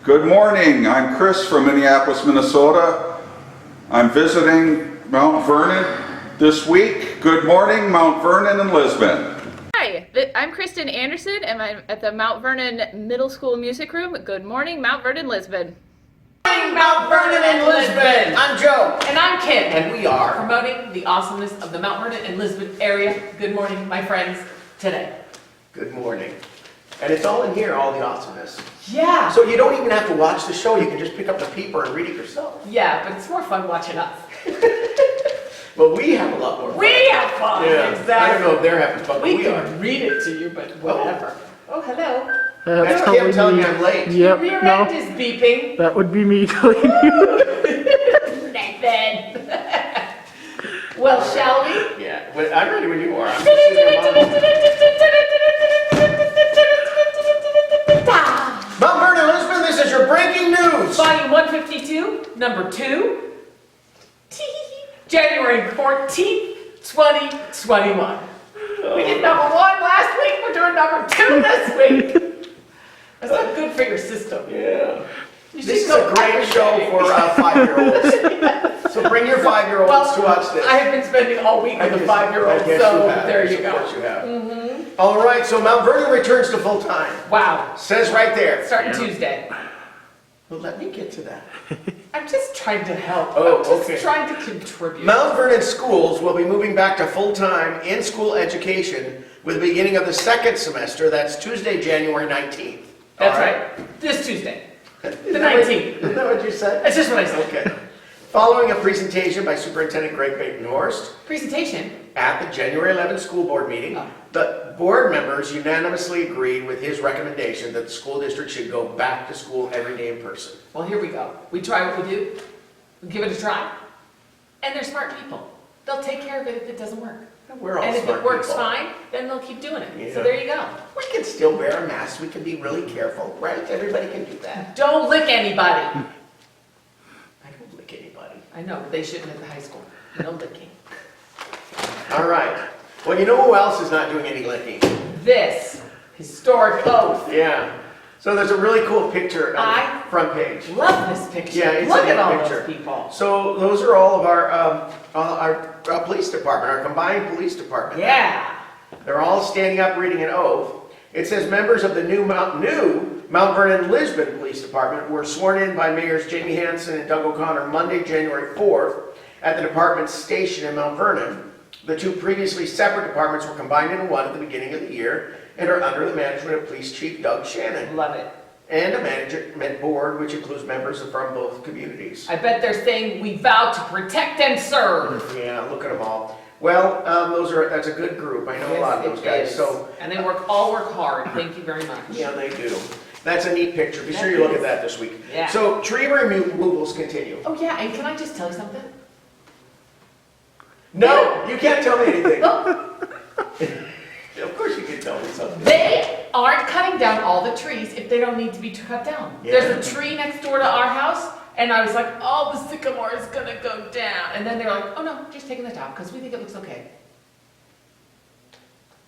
Good morning, I'm Chris from Minneapolis, Minnesota. I'm visiting Mount Vernon this week. Good morning, Mount Vernon and Lisbon. Hi, I'm Kristen Anderson and I'm at the Mount Vernon Middle School Music Room. Good morning, Mount Vernon, Lisbon. Mount Vernon and Lisbon. I'm Joe. And I'm Kim. And we are promoting the awesomeness of the Mount Vernon and Lisbon area. Good morning, my friends, today. Good morning. And it's all in here, all the awesomeness. Yeah. So you don't even have to watch the show. You can just pick up the paper and read it yourself. Yeah, but it's more fun watching us. Well, we have a lot more fun. We have fun. Yeah. Exactly. I don't know if they're having fun, but we we could are. read it to you, but whatever. Oh, hello. That's Kim telling me I'm late. Yep, Rear no, end is beeping. that would be me telling you. Nathan. Well, shall we? Yeah, but I'm ready when you are. I'm just sitting Mount Vernon, Lisbon, this is your breaking news. Volume 152, number 2. January 14th, 2021. We did number 1 last week, we're doing number 2 this week. That's not good for your system. Yeah. You This is should go a great every show day. for 5-year-olds. So bring your 5-year-olds to watch this. I have been spending all week with a 5-year-old, I guess so you have. there you Of go. course you have. All right, so Mount Vernon returns to full time. Wow. Says right there. Starting Tuesday. Well, let me get to that. I'm just trying to help. Oh, I'm just okay. trying to contribute. Mount Vernon schools will be moving back to full-time in-school education with the beginning of the second semester. That's Tuesday, January 19th. That's All right. This Tuesday. The 19th. Isn't that what you said? That's just what I said. Okay. Following a presentation by Superintendent Greg Baton-Horst Presentation. at the January 11th school board meeting, Oh. the board members unanimously agreed with his recommendation that the school district should go back to school every day in person. Well, here we go. We try what we do. We give it a try. And they're smart people. They'll take care of it if it doesn't work. We're all And if smart it works people. fine, then they'll keep doing it. Yeah. So there you go. We can still wear a mask. We can be really careful, right? Everybody can do that. Don't lick anybody. I don't lick anybody. I know, but they shouldn't at the high school. No licking. All right. Well, you know who else is not doing any licking? This historic oath. Yeah. So there's a really cool picture on I the front page. Love this picture. Yeah, it's Look a at neat all picture. those people. So those are all of our police department, our combined police department. Yeah. They're all standing up reading an oath. It says members of the new Mount Vernon Lisbon Police Department were sworn in by Mayors Jamie Hansen and Doug O'Connor Monday, January 4th at the department's station in Mount Vernon. The two previously separate departments were combined into one at the beginning of the year and are under the management of Police Chief Doug Shannon Love it. and a management board which includes members from both communities. I bet they're saying we vow to protect and serve. Yeah, look at them all. Well, that's a good group. I know a lot of Yes, those it guys. is. So And they all work hard. Thank you very much. yeah, they do. That's a neat picture. Be That sure you look is. at that this week. Yeah. So tree removals continue. Oh yeah, and can I just tell you something? No, you can't tell me anything. Of course you can tell me something. They aren't cutting down all the trees if they don't need to be cut down. Yeah. There's a tree next door to our house, and I was like, oh, the sycamore is gonna go down. And then they're like, oh no, just taking the top, because we think it looks okay.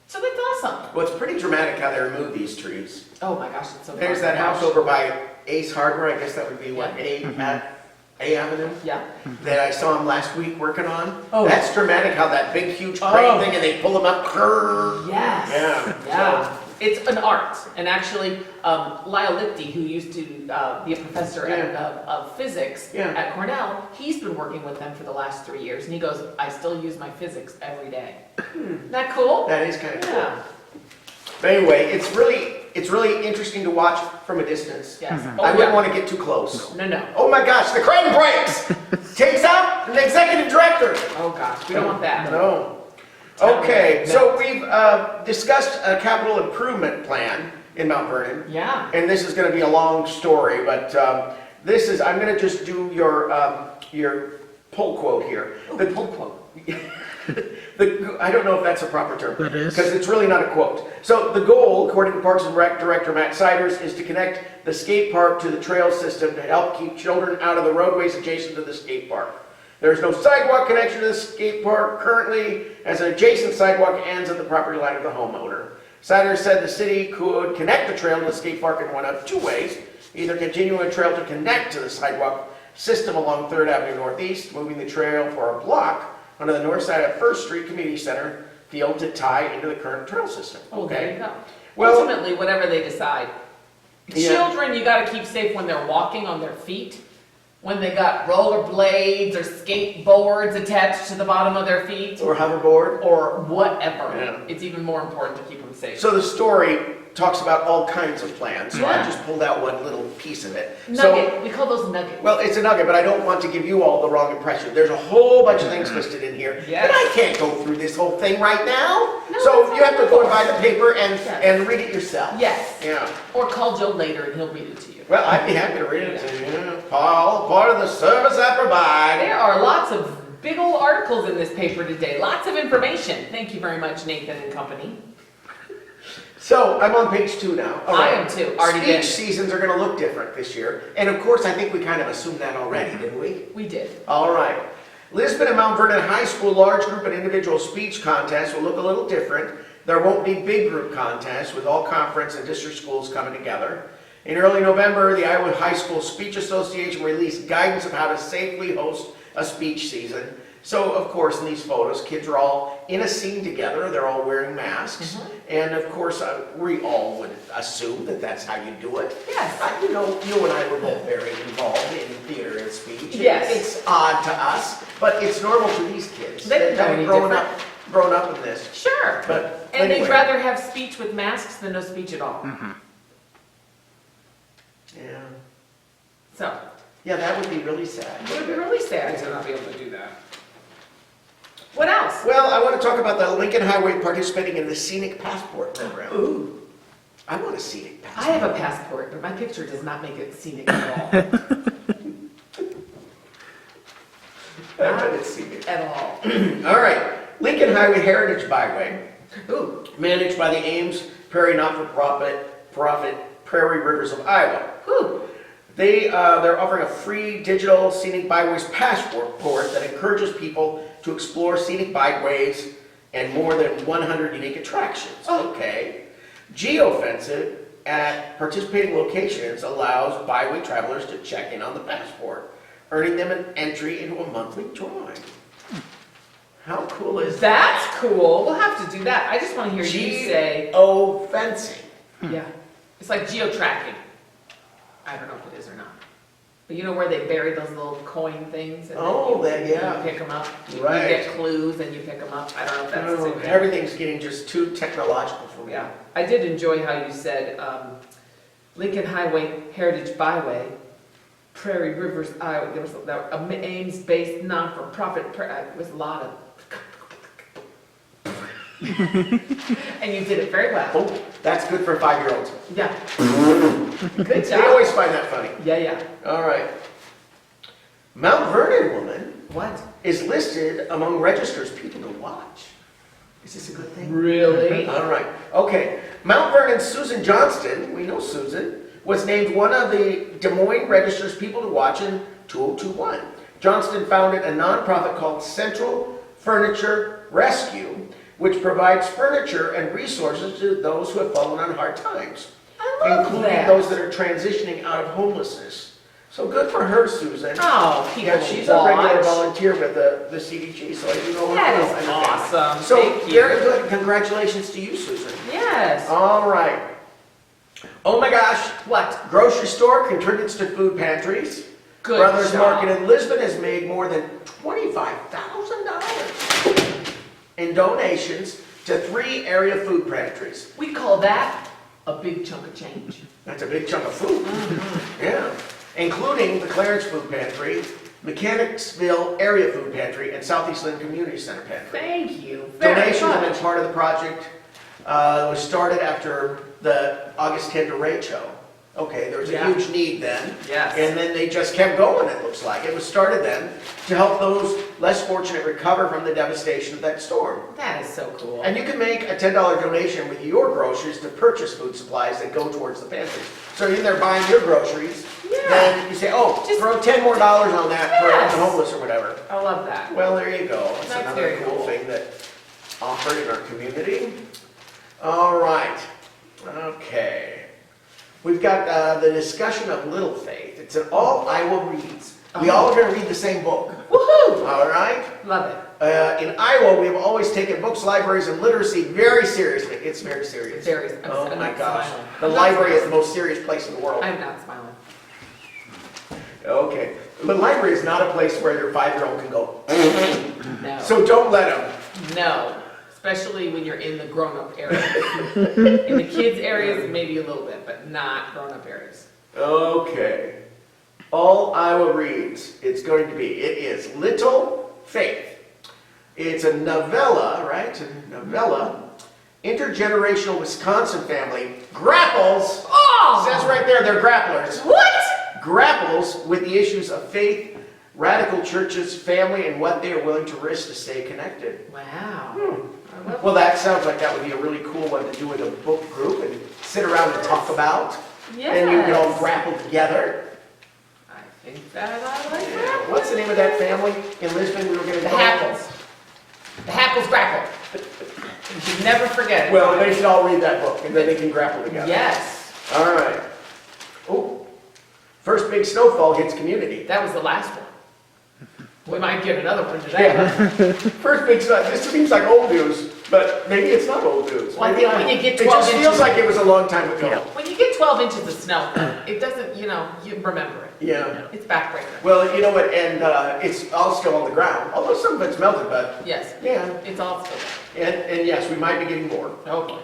So that's awesome. Well, it's pretty dramatic how they remove these trees. Oh my gosh, it's so There's fun that to house watch. over by Ace Hardware. I guess that would be what, Yeah. A Avenue? Yeah. That I saw him last week working on. Oh. That's dramatic how that big huge crane Oh. thing and they pull them up. Grrr. Yes. Yeah. Yeah. It's an art, and actually, Lyle Lipke, who used to be a professor of physics Yeah. at Cornell, he's been working with them for the last 3 years, and he goes, I still use my physics every day. Isn't that cool? That is kind of cool. Yeah. But anyway, it's really interesting to watch from a distance. Yes. I wouldn't want to get too close. No. Oh my gosh, the crane breaks! Takes out an executive director. Oh gosh, we don't want that. No. Okay, so we've discussed a capital improvement plan in Mount Vernon. Yeah. And this is going to be a long story, but I'm going to just do your pull quote here. The pull quote. I don't know if that's a proper term. That is. Because it's really not a quote. So the goal, according to Parks and Rec Director Matt Siders, is to connect the skate park to the trail system to help keep children out of the roadways adjacent to the skate park. There is no sidewalk connection to the skate park currently, as an adjacent sidewalk ends at the property line of the homeowner. Siders said the city could connect the trail to the skate park in one of two ways. either continuing a trail to connect to the sidewalk system along 3rd Avenue Northeast, moving the trail for a block onto the north side of First Street Community Center field to tie into the current trail system. Oh, there you go. Well- Ultimately, whatever they decide. Yeah. Children, you gotta keep safe when they're walking on their feet. When they got roller blades or skateboards attached to the bottom of their feet, Or hoverboard. or whatever. Yeah. It's even more important to keep them safe. So the story talks about all kinds of plans, so I Yeah. just pulled out one little piece of it. Nugget, we call those nuggets. Well, it's a nugget, but I don't want to give you all the wrong impression. There's a whole bunch of things listed in here, Yes. but I can't go through this whole thing right now. No, So that's you have to go and fine. buy the paper and, Yes. and read it yourself. Yes, Yeah. or call Joe later and he'll read it to you. Well, I'd be happy to read it to you. Paul, part of the service I provide. There are lots of big old articles in this paper today, lots of information. Thank you very much, Nathan and company. So I'm on page 2 now. All I right. am too. Already been. Speech seasons are going to look different this year. And of course, I think we kind of assumed that already, didn't we? We did. All right. Lisbon and Mount Vernon High School large group and individual speech contests will look a little different. There won't be big group contests with all conference and district schools coming together. In early November, the Iowa High School Speech Association released guidance of how to safely host a speech season. So, of course, in these photos, kids are all in a scene together. They're all wearing masks. And, of course, we all would assume that that's how you do it. Yes. You know, you and I were both very involved in theater and speech. Yes. It's odd to us, but it's normal to these kids. They didn't know They've any grown up in this. Sure. But And anyway. they'd rather have speech with masks than no speech at all. Yeah. So, Yeah, that would be really sad. it would be really sad to not be able to do that. What else? Well, I want to talk about the Lincoln Highway participating in the Scenic Passport program. Ooh, I want a scenic I passport. have a passport, but my picture does not make it scenic at all. I want it scenic. At all. All right. Lincoln Highway Heritage Byway, Ooh, managed by the Ames Prairie Not-for-Profit Prairie Rivers of Iowa. ooh. They're offering a free digital scenic byways passport that encourages people to explore scenic byways and more than 100 unique attractions. Oh. Okay. Geofencing at participating locations allows byway travelers to check in on the passport, earning them an entry into a monthly drawing. How cool is that? That's cool. We'll have to do that. I just want to hear you say, Geofencing. yeah. It's like geo-tracking. I don't know if it is or not. But you know where they bury those little coin things? And then Oh, you- that, yeah. You pick them up. You Right. get clues and you pick them up. I don't know if that's the Oh, same thing. everything's getting just too technological for me. Yeah, I did enjoy how you said Lincoln Highway Heritage Byway, Prairie Rivers, Iowa. There was a Ames-based non-for-profit. It was a lot of. And you did it very well. Oh, that's good for 5-year-olds. Yeah. Good They job. always find that funny. Yeah, yeah. All right. Mount Vernon woman What? is listed among registers people to watch. Is this a good thing? Really? All right. Okay. Mount Vernon's Susan Johnston, we know Susan, was named one of the Des Moines Register's people to watch in 2021. Johnston founded a nonprofit called Central Furniture Rescue, which provides furniture and resources to those who have fallen on hard times, I love including that. those that are transitioning out of homelessness. So good for her, Susan. Oh, people Yeah, she's a regular watch. volunteer with the CDG, so I do know her. That well. is I understand. awesome. So Thank you. very good. Congratulations to you, Susan. Yes. All right. Oh my gosh. What? Grocery store contributes to food pantries. Good Brothers job. Market in Lisbon has made more than $25,000 in donations to 3 area food pantries. We call that a big chunk of change. That's a big chunk of food. Yeah. Including the Clarence Food Pantry, Mechanicsville Area Food Pantry, and Southeast Lynn Community Center Pantry. Thank you very Donations have been much. part of the project. It was started after the August 10 derecho. Okay, there was a Yeah. huge need then. Yes. And then they just kept going, it looks like. It was started then to help those less fortunate recover from the devastation of that storm. That is so cool. And you can make a $10 donation with your groceries to purchase food supplies that go towards the pantry. So you're in there buying your groceries, Yeah. then you say, oh, Just- throw $10 more on that for Yes. the homeless or whatever. I love that. Well, there you go. It's That's another very cool cool. thing that offered in our community. All right. Okay. We've got the discussion of Little Faith. It's an all Iowa reads. We all are going to read the same book. Woohoo! All right? Love it. In Iowa, we have always taken books, libraries, and literacy very seriously. It's very serious. Very. Oh I'm my not gosh. smiling. The I'm not library is the smiling. most serious place in the world. I'm not smiling. Okay. The library is not a place where your 5-year-old can go. No. So don't let them. No. Especially when you're in the grown-up area. In the kids' areas, maybe a little bit, but not grown-up areas. Okay. All Iowa reads. It is Little Faith. It's a novella, right? It's a novella. Intergenerational Wisconsin family grapples. Oh! Says right there, they're grapplers. What? Grapples with the issues of faith, radical churches, family, and what they are willing to risk to stay connected. Wow. I love Well, that sounds like that would be a really cool one to do with a book group and sit around and talk about. Yes. And you can all grapple together. I think that I like Yeah. that. What's the name of that family in Lisbon we were going to The Hackles. The Hackles grapple. You should never forget it. Well, they should all read that book and then they can grapple together. Yes. All right. Oh, first big snowfall hits community. That was the last one. We might get another one today. First big snow. This seems like old news, but maybe it's not old news. Well, I Maybe think when not. you get It 12 just feels inches- like it was a long time ago. When you get 12 inches of snow, it doesn't, you remember it. Yeah. It's backbreaker. Well, you know what, and it's all still on the ground, although some of it's melted, but Yes. yeah. It's all still there. And yes, we might be getting more. Oh boy.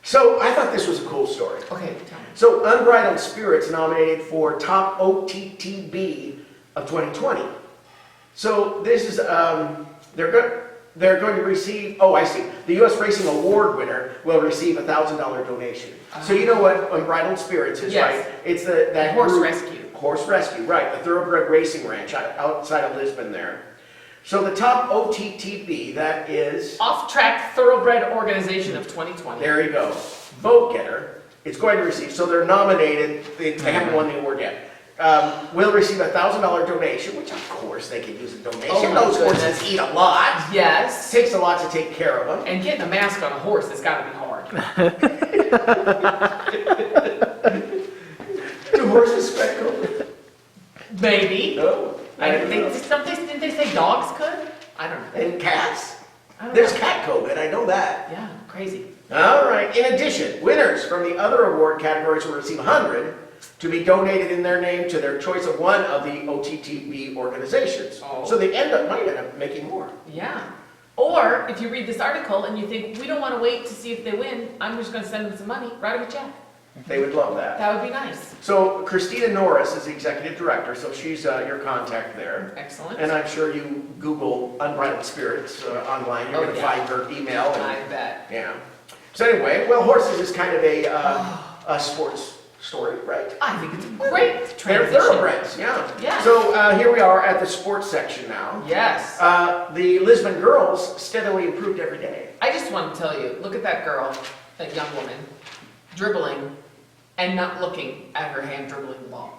So I thought this was a cool story. Okay, tell me. So Unbridled Spirits nominated for Top OTTB of 2020. So this is, they're going to receive, oh, I see. The U.S. Racing Award winner will receive a $1,000 donation. So you know what Unbridled Spirits is, Yes. right? It's that Horse group- rescue. Horse Rescue, right. The Thoroughbred Racing Ranch outside of Lisbon there. So the top OTTB, that is, Off-track thoroughbred organization of 2020. there you go, vote getter, it's going to receive, so they're nominated, they haven't won the award yet. Will receive a $1,000 donation, which of course they can use a donation. Oh my Those horses goodness. eat a lot. Yes. Takes a lot to take care of them. And getting a mask on a horse has got to be hard. Do horses spread COVID? Maybe. No. I think didn't they say dogs could? I don't know. And cats? I don't There's know. cat COVID, I know that. Yeah, crazy. All right, in addition, winners from the other award categories will receive 100 to be donated in their name to their choice of one of the OTTB organizations. Oh. So they might end up making more. Yeah. Or if you read this article and you think, we don't want to wait to see if they win, I'm just going to send them some money, write them a check. They would love that. That would be nice. So Christina Norris is the executive director, so she's your contact there. Excellent. And I'm sure you Google Unbridled Spirits online, you're Oh, going to yeah. find her email. I And, bet. yeah. So anyway, well, horses is kind of a sports story, right? I think it's a great They're transition. thoroughbreds, yeah. Yeah. So here we are at the sports section now. Yes. The Lisbon girls steadily improved every day. I just want to tell you, look at that girl, that young woman, dribbling and not looking at her hand dribbling the ball.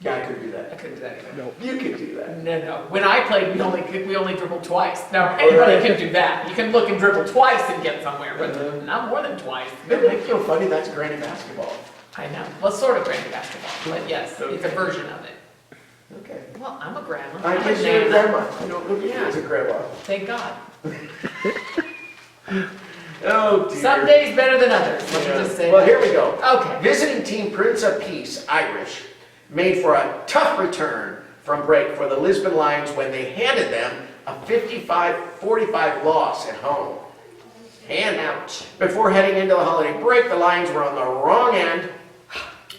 Yeah, I could do I that. couldn't do that either. No. You could do that. No. When I played, we only dribbled twice. Now, anybody can do that. You can look and dribble twice and get somewhere, but not more than twice. Doesn't it feel funny? That's granny basketball. I know. Well, sort of granny basketball, but yes, it's a version of it. Okay. Well, I'm a grandma. I I'm guess a you're a nana. grandma. I don't look at you Yeah. as a grandma. Thank God. Oh, dear. Some days better than others. Let me Yeah. just say Well, that. here we go. Okay. Visiting team Prince of Peace, Irish, made for a tough return from break for the Lisbon Lions when they handed them a 55-45 loss at home. And ouch. Before heading into the holiday break, the Lions were on the wrong end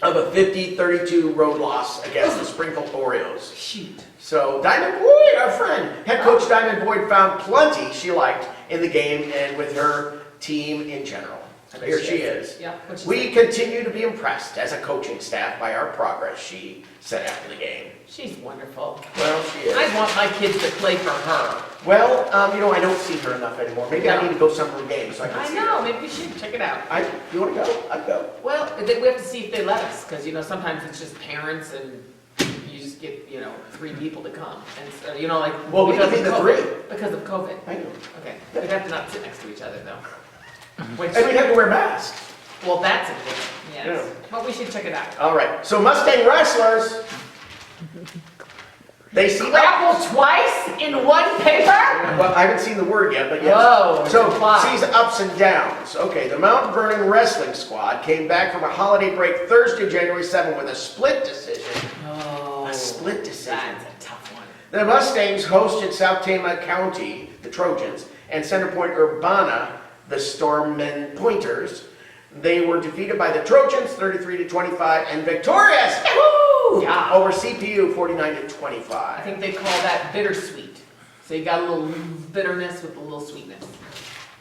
of a 50-32 road loss against the Springfield Orioles. Shoot. So Diamond Boyd, our friend, head coach Diamond Boyd found plenty she liked in the game and with her team in general. Here she is. Yeah. what'd she We say? continue to be impressed as a coaching staff by our progress, she said after the game. She's wonderful. Well, she is. I want my kids to play for her. Well, I don't see her enough anymore. Maybe I need to go some of her games so I can I see know. her. Maybe we should check it out. You want to go? I'd go. Well, we have to see if they let us, because sometimes it's just parents and you just get 3 people to come, and so, like Well, we because can be of the COVID. 3. Because of COVID. I know. Okay, we'd have to not sit next to each other though. Which And we have to wear masks. Well, that's a good, yes. Yeah. But we should check it out. All right, so Mustang wrestlers, they see Grapple twice in one paper? Well, I haven't seen the word yet, but yes. Whoa, it's So, implied. sees ups and downs. Okay, the Mount Vernon Wrestling Squad came back from a holiday break Thursday, January 7th with a split decision. Oh, A split decision. that's a tough one. The Mustangs hosted South Tama County, the Trojans, and Center Point Urbana, the Stormmen Pointers. They were defeated by the Trojans 33-25 and victorious yahoo, Yeah. over CPU 49 to I 25. think they call that bittersweet. So you got a little bitterness with a little sweetness.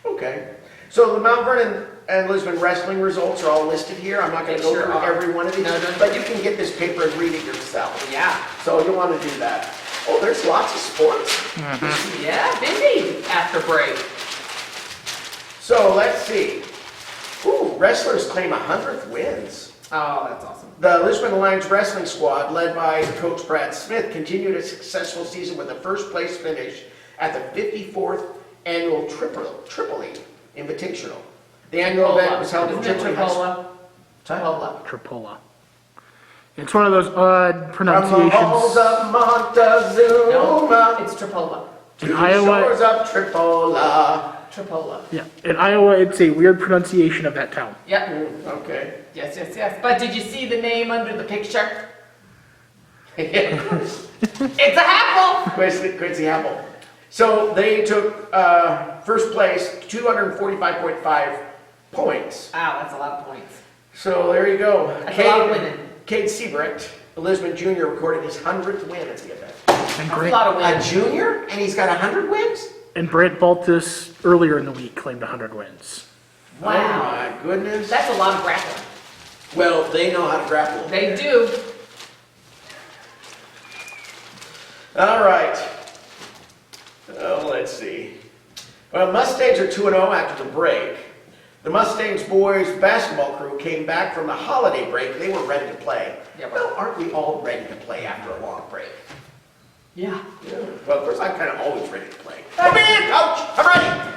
Okay. So the Mount Vernon and Lisbon wrestling results are all listed here. I'm not going to They go sure through are. every one of these, No, don't but you can get this paper and read it yourself. Yeah. So you'll want to do that. Oh, there's lots of sports. Yeah, busy after break. So let's see. Ooh, wrestlers claim 100th wins. Oh, that's awesome. The Lisbon Alliance Wrestling Squad, led by Coach Brad Smith, continued a successful season with a first place finish at the 54th Annual Tripoli Invitational. The annual event was held in Isn't it Tripoli High School. Tripola? Tripola. Tripola. It's one of those odd From the halls pronunciations. of Montezuma No, it's Tripola. to In the Iowa- shores of Tripola. Tripola. Yeah, in Iowa, it's a weird pronunciation of that town. Yep. Okay. Yes, yes, yes. But did you see the name under the picture? It's a apple. Quincy Apple. So they took first place, 245.5 points. Wow, that's a lot of points. So there you go. That's a lot of winning. Cade Siebrecht, a Lisbon Jr., recorded his 100th win at the event. And That's a Brant, lot of A wins. junior? And he's got 100 wins? and Brant Baltus earlier in the week claimed 100 wins. Oh Wow. my goodness. That's a lot of grappling. Well, they know how to grapple. They do. All right. Oh, let's see. Well, Mustangs are 2-0 after the break. The Mustangs boys basketball crew came back from the holiday break. They were ready to play. Yeah, right. Well, aren't we all ready to play after a long break? Yeah. Yeah. Well, of course, I'm kind of always ready to play. Come in, coach. I'm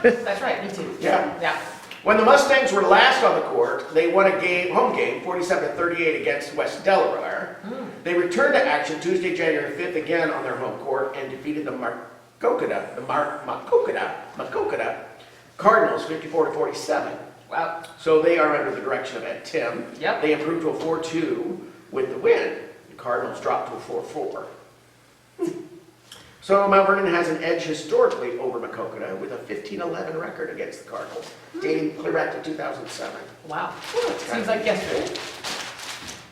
ready. That's right, me too. Yeah. Yeah. When the Mustangs were last on the court, they won a home game, 47-38 against West Delaware. They returned to action Tuesday, January 5th, again on their home court, and defeated the Maquoketa Cardinals 54-47. Wow. So they are under the direction of Ed Tim. Yep. They improved to a 4-2 with the win. The Cardinals dropped to a 4-4. So Mount Vernon has an edge historically over Maquoketa with a 15-11 record against the Cardinals, dating clear back to 2007. Wow. Well, it's kind Seems of- like yesterday.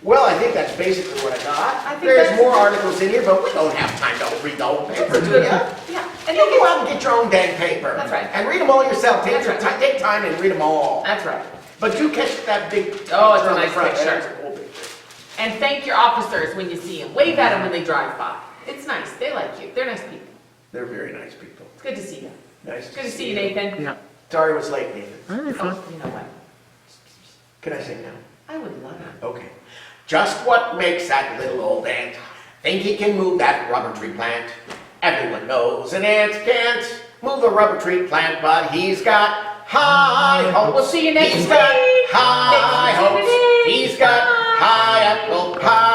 Well, I think that's basically what I got. I think There's that's- more articles in here, but we don't have time to read the whole paper, do you? Yeah. And you go out and get your own dang paper. That's right. And read them all yourself. Take, That's right. take time and read them all. That's right. But do catch that big Oh, it's a picture on the nice front. picture. That's a cool picture. And thank your officers when you see them. Wave at them when they drive by. It's nice. They like you. They're nice people. They're very nice people. It's good to see you. Nice Good to see you, Nathan. Yeah. Sorry it was late, Nathan. Very fun. Oh, you know what? Can I sing now? I would love it. Okay. Just what makes that little old ant think he can move that rubber tree plant? Everyone knows an ant can't move a rubber tree plant, but he's got high hopes. We'll see you next He's got week. high Next hopes. week. He's got high apple pie.